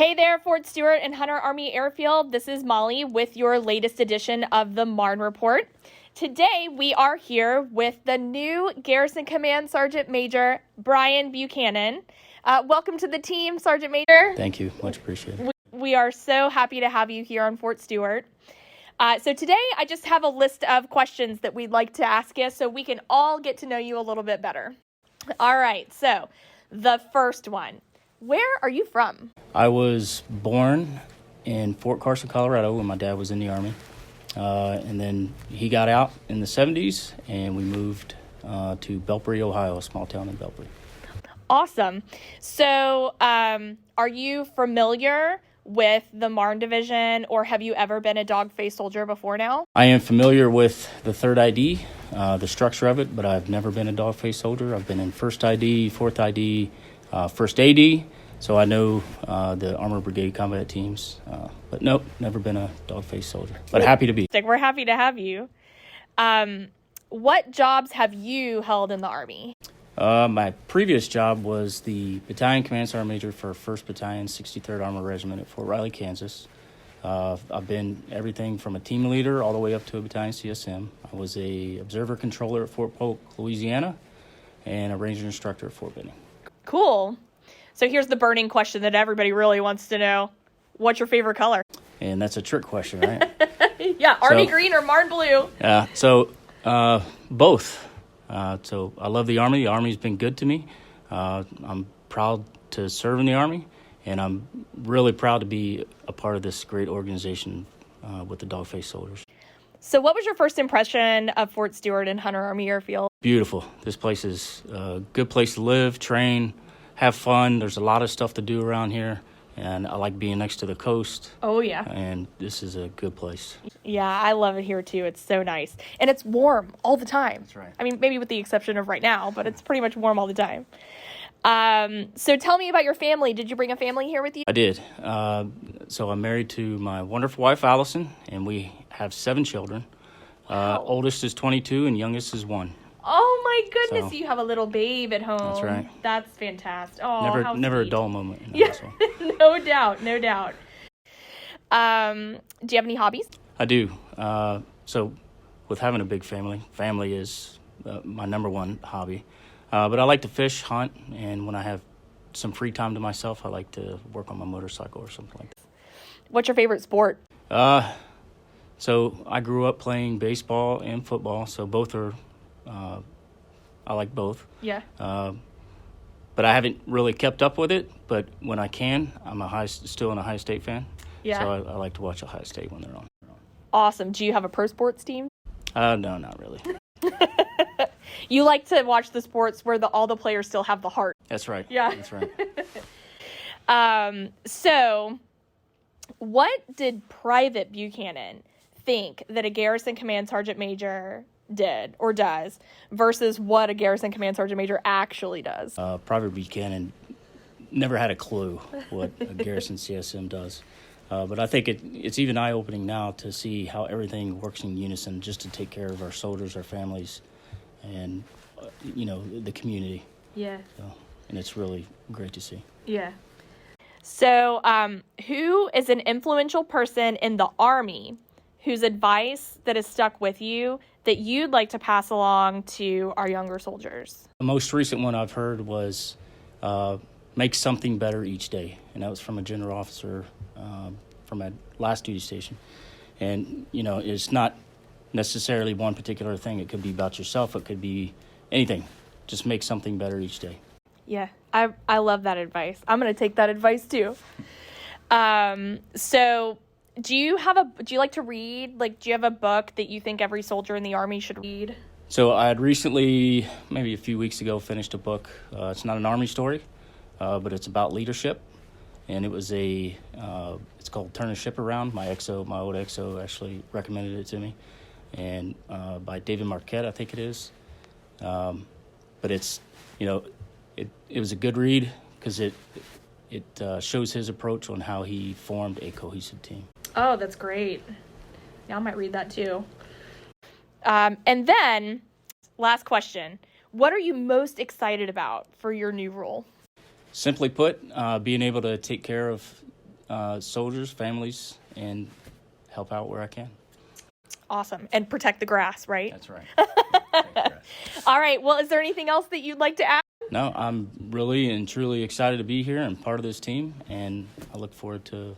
Hey there, Fort Stewart and Hunter Army Airfield. This is Molly with your latest edition of the Marne Report. Today, we are here with the new Garrison Command Sgt. Major, Bryan Buchanan. Welcome to the team, Sergeant Major. Thank you. Much appreciated. We are so happy to have you here on Fort Stewart. So today, I just have a list of questions that we'd like to ask you so we can all get to know you a little bit better. All right, so the first one. Where are you from? I was born in Fort Carson, Colorado, when my dad was in the Army. And then he got out in the 70s, and we moved to Belpre, Ohio, a small town in Belpre. Awesome. So are you familiar with the Marne Division, or have you ever been a dog-faced soldier before now? I am familiar with the 3rd ID, the structure of it, but I've never been a dog-faced soldier. I've been in 1st ID, 4th ID, 1st AD, so I know the Armor Brigade combat teams, but nope, never been a dog-faced soldier, but happy to be. We're happy to have you. What jobs have you held in the Army? My previous job was the Battalion Command Sgt. Major for 1st Battalion, 63rd Armored Regiment at Fort Riley, Kansas. I've been everything from a team leader all the way up to a battalion CSM. I was a observer controller at Fort Polk, Louisiana, and a ranger instructor at Fort Benning. Cool. So here's the burning question that everybody really wants to know. What's your favorite color? And that's a trick question, right? Yeah, Army green or Marne blue? Both. So I love the Army. The Army's been good to me. I'm proud to serve in the Army, and I'm really proud to be a part of this great organization with the Dog-Faced Soldiers. So what was your first impression of Fort Stewart and Hunter Army Airfield? Beautiful. This place is a good place to live, train, have fun. There's a lot of stuff to do around here, and I like being next to the coast. Oh, yeah. And this is a good place. Yeah, I love it here, too. It's so nice. And it's warm all the time. That's right. I mean, maybe with the exception of right now, but it's pretty much warm all the time. So tell me about your family. Did you bring a family here with you? I did. So I'm married to my wonderful wife, Allison, and we have 7 children. Wow. Oldest is 22 and youngest is 1. Oh, my goodness. So you have a little babe at home. That's right. That's fantastic. Oh, never a sweet. dull moment in the Yeah, household. no doubt, no doubt. Do you have any hobbies? I do. So with having a big family is my number one hobby. But I like to fish, hunt, and when I have some free time to myself, I like to work on my motorcycle or something like that. What's your favorite sport? So I grew up playing baseball and football, so both are, I like both. Yeah. But I haven't really kept up with it, but when I can, I'm still an Ohio State fan. Yeah. So I like to watch Ohio State when they're on. Awesome. Do you have a pro sports team? No, not really. You like to watch the sports where all the players still have the heart. That's right. Yeah. That's right. So what did Private Buchanan think that a Garrison Command Sgt. Major did or does versus what a Garrison Command Sgt. Major actually does? Private Buchanan never had a clue what a Garrison CSM does. But I think it's even eye-opening now to see how everything works in unison just to take care of our soldiers, our families, and, the community. Yeah. And it's really great to see. Yeah. So who is an influential person in the Army whose advice that has stuck with you that you'd like to pass along to our younger soldiers? The most recent one I've heard was make something better each day. And that was from a general officer from my last duty station. And, it's not necessarily one particular thing. It could be about yourself. It could be anything. Just make something better each day. Yeah, I love that advice. I'm going to take that advice too. So do you like to read? Like, do you have a book that you think every soldier in the Army should read? So I had recently, maybe a few weeks ago, finished a book. It's not an Army story, but it's about leadership. And it was it's called Turn the Ship Around. My old XO actually recommended it to me. And by David Marquette, I think it is. But it's, it was a good read because it shows his approach on how he formed a cohesive team. Oh, that's great. Yeah, I might read that too. And then, last question. What are you most excited about for your new role? Simply put, being able to take care of soldiers, families, and help out where I can. Awesome. And protect the grass, right? That's right. All right. Well, is there anything else that you'd like to add? No, I'm really and truly excited to be here and part of this team, and I look forward to,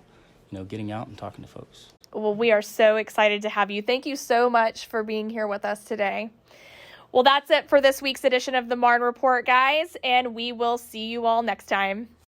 getting out and talking to folks. Well, we are so excited to have you. Thank you so much for being here with us today. Well, that's it for this week's edition of the Marne Report, guys, and we will see you all next time.